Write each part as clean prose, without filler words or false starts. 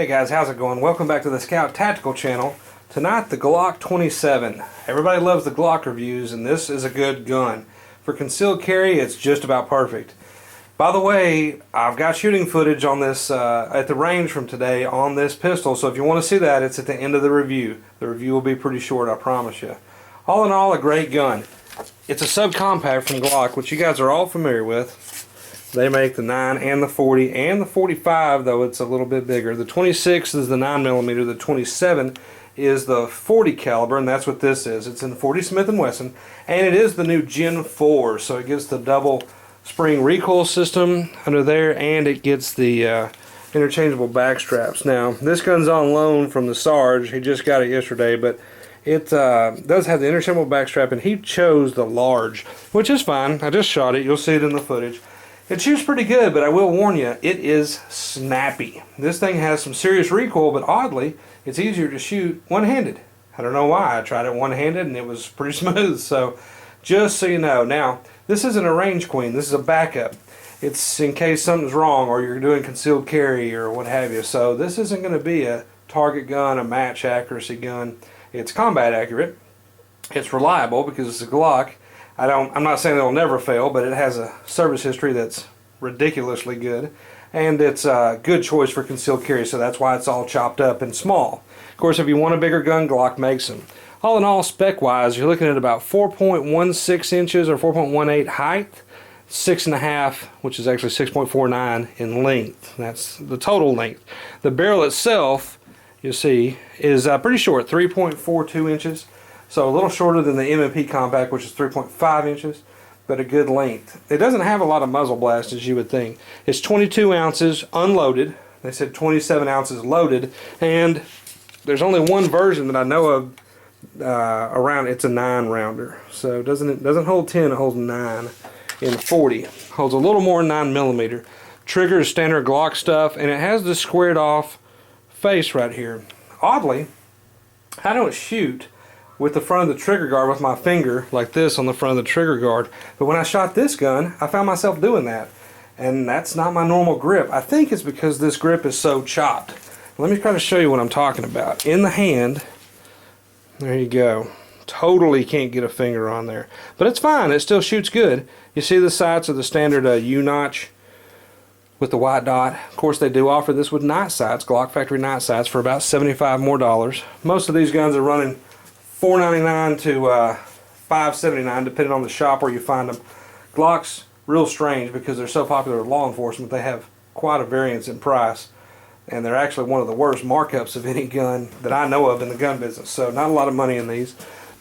Hey guys, how's it going? Welcome back to the Scout Tactical channel. Tonight the Glock 27. Everybody loves the Glock reviews, and this is a good gun. For concealed carry, it's just about perfect. By the way, I've got shooting footage on this at the range from today on this pistol, so if you want to see that, it's at the end of the review. The review will be pretty short, I promise you. All in all, a great gun. It's a Sub Compact from Glock, which you guys are all familiar with. They make the 9 and the 40 and the 45, though it's a little bit bigger. The 26 is the 9mm, the 27 is the 40 caliber, and that's what this is. It's in the 40 Smith & Wesson, and it is the new Gen 4, so it gets the double spring recoil system under there, and it gets the interchangeable back straps. Now, this gun's on loan from the Sarge. He just got it yesterday, but it does have the interchangeable back strap, and he chose the large, which is fine. I just shot it. You'll see it in the footage. It shoots pretty good, but I will warn you, it is snappy. This thing has some serious recoil, but oddly, it's easier to shoot one-handed. I don't know why. I tried it one-handed, and it was pretty smooth, so just so you know. Now, this isn't a range queen. This is a backup. It's in case something's wrong or you're doing concealed carry or what have you. So this isn't going to be a target gun, a match accuracy gun. It's combat accurate. It's reliable because it's a Glock. I'm not saying it'll never fail, but it has a service history that's ridiculously good, and it's a good choice for concealed carry, so that's why it's all chopped up and small. Of course, if you want a bigger gun, Glock makes them. All in all, spec-wise, you're looking at about 4.16 inches or 4.18 height, 6.5, which is actually 6.49 in length. That's the total length. The barrel itself, you'll see, is pretty short, 3.42 inches. So a little shorter than the M&P Compact, which is 3.5 inches, but a good length. It doesn't have a lot of muzzle blast, as you would think. It's 22 ounces unloaded. They said 27 ounces loaded, and there's only one version that I know of around. It's a 9-rounder, so it doesn't hold 10. It holds 9 in 40. Holds a little more 9mm. Trigger is standard Glock stuff, and it has this squared off face right here. Oddly, I don't shoot with the front of the trigger guard with my finger like this on the front of the trigger guard, but when I shot this gun, I found myself doing that, and that's not my normal grip. I think it's because this grip is so chopped. Let me try to show you what I'm talking about. In the hand, there you go. Totally can't get a finger on there, but it's fine. It still shoots good. You see the sights are the standard U-notch with the white dot. Of course, they do offer this with night sights, Glock factory night sights, for about $75 more. Most of these guns are running $4.99 to $5.79, depending on the shop where you find them. Glock's real strange because they're so popular with law enforcement. They have quite a variance in price, and they're actually one of the worst markups of any gun that I know of in the gun business. So not a lot of money in these,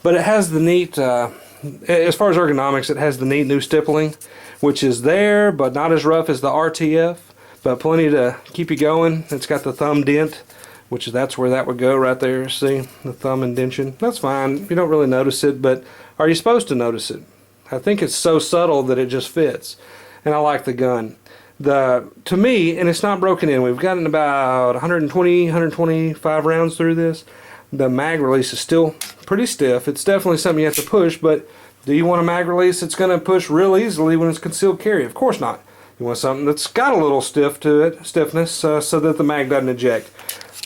but it has the neat, as far as ergonomics, it has the neat new stippling, which is there, but not as rough as the RTF, but plenty to keep you going. It's got the thumb dent, which that's where that would go right there. See the thumb indentation? That's fine. You don't really notice it, but are you supposed to notice it? I think it's so subtle that it just fits, and I like the gun. To me, and it's not broken in. We've gotten about 125 rounds through this. The mag release is still pretty stiff. It's definitely something you have to push, but do you want a mag release that's going to push real easily when it's concealed carry? Of course not. You want something that's got a little stiffness, so that the mag doesn't eject.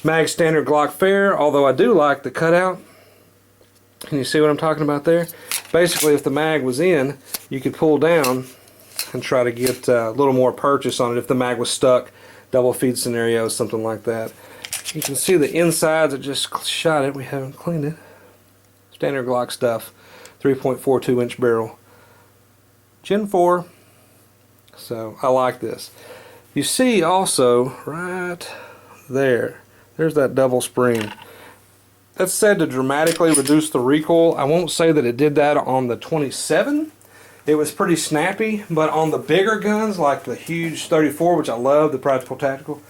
Mag standard Glock fair, although I do like the cutout. Can you see what I'm talking about there? Basically, if the mag was in, you could pull down and try to get a little more purchase on it if the mag was stuck, double feed scenario, something like that. You can see the insides. I just shot it. We haven't cleaned it. Standard Glock stuff. 3.42 inch barrel. Gen 4. So I like this. You see also right there, there's that double spring. That's said to dramatically reduce the recoil. I won't say that it did that on the 27. It was pretty snappy, but on the bigger guns like the huge 34, which I love, the Practical Tactical,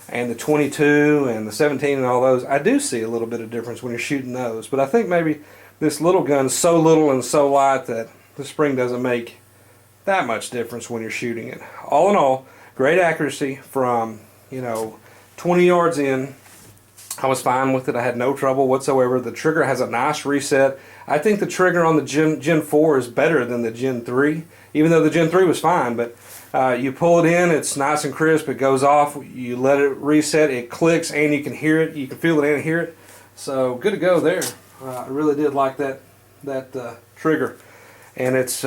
and the 22 and the 17 and all those, I do see a little bit of difference when you're shooting those. But I think maybe this little gun's so little and so light that the spring doesn't make that much difference when you're shooting it. All in all, great accuracy from, 20 yards in I was fine with it. I had no trouble whatsoever. The trigger has a nice reset. I think the trigger on the Gen 4 is better than the Gen 3, even though the Gen 3 was fine. But you pull it in, it's nice and crisp. It goes off. You let it reset. It clicks, and you can hear it. You can feel it and hear it. So good to go there. I really did like that trigger, and it's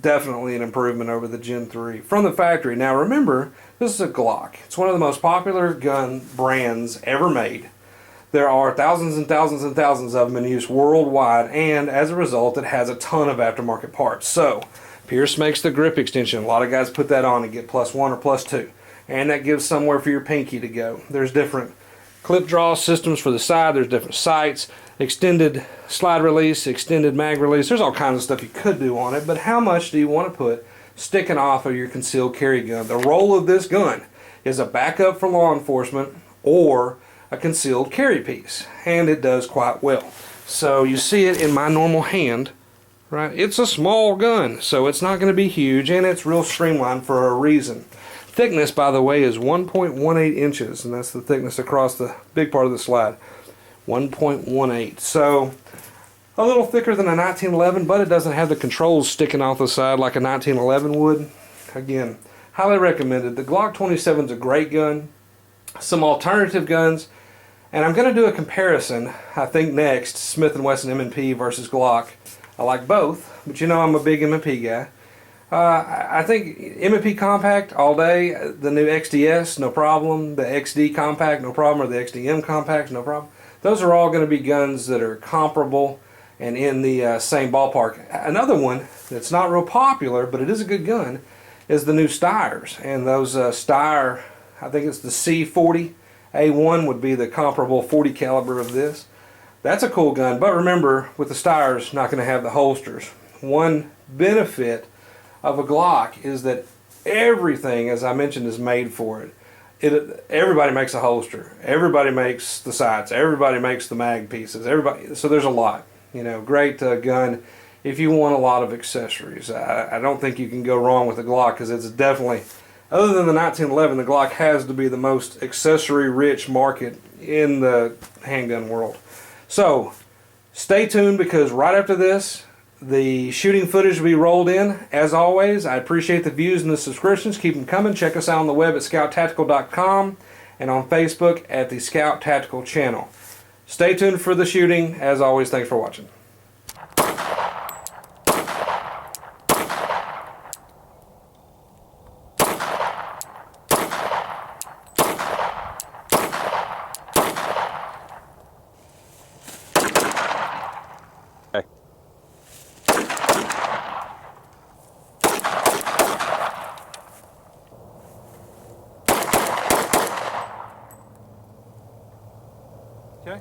definitely an improvement over the Gen 3 from the factory. Now remember, this is a Glock. It's one of the most popular gun brands ever made. There are thousands and thousands and thousands of them in use worldwide, and as a result it has a ton of aftermarket parts. So Pierce makes the grip extension. A lot of guys put that on and get +1 or +2, and that gives somewhere for your pinky to go. There's different clip draw systems for the side. There's different sights, extended slide release, extended mag release. There's all kinds of stuff you could do on it, but how much do you want to put sticking off of your concealed carry gun? The role of this gun is a backup for law enforcement or a concealed carry piece, and it does quite well. So you see it in my normal hand, right? It's a small gun, so it's not going to be huge, and it's real streamlined for a reason. Thickness, by the way, is 1.18 inches, and that's the thickness across the big part of the slide. 1.18. So a little thicker than a 1911, but it doesn't have the controls sticking off the side like a 1911 would. Again, highly recommended. The Glock 27 is a great gun. Some alternative guns, and I'm going to do a comparison, I think next, Smith & Wesson M&P versus Glock. I like both, but you know I'm a big M&P guy. I think M&P Compact all day. The new XDS, no problem. The XD Compact, no problem. Or the XDM Compact, no problem. Those are all going to be guns that are comparable and in the same ballpark. Another one that's not real popular, but it is a good gun, is the new Steyrs. And those Steyr, I think it's the C40A1 would be the comparable 40 caliber of this. That's a cool gun, but remember, with the Steyrs, not going to have the holsters. One benefit of a Glock is that everything, as I mentioned, is made for it. Everybody makes a holster. Everybody makes the sights. Everybody makes the mag pieces. Everybody. So there's a lot. You know, great gun if you want a lot of accessories. I don't think you can go wrong with the Glock, because it's definitely, other than the 1911, the Glock has to be the most accessory-rich market in the handgun world. So stay tuned, because right after this, the shooting footage will be rolled in. As always, I appreciate the views and the subscriptions. Keep them coming. Check us out on the web at scouttactical.com and on Facebook at the Scout Tactical channel. Stay tuned for the shooting. As always, thanks for watching. Okay.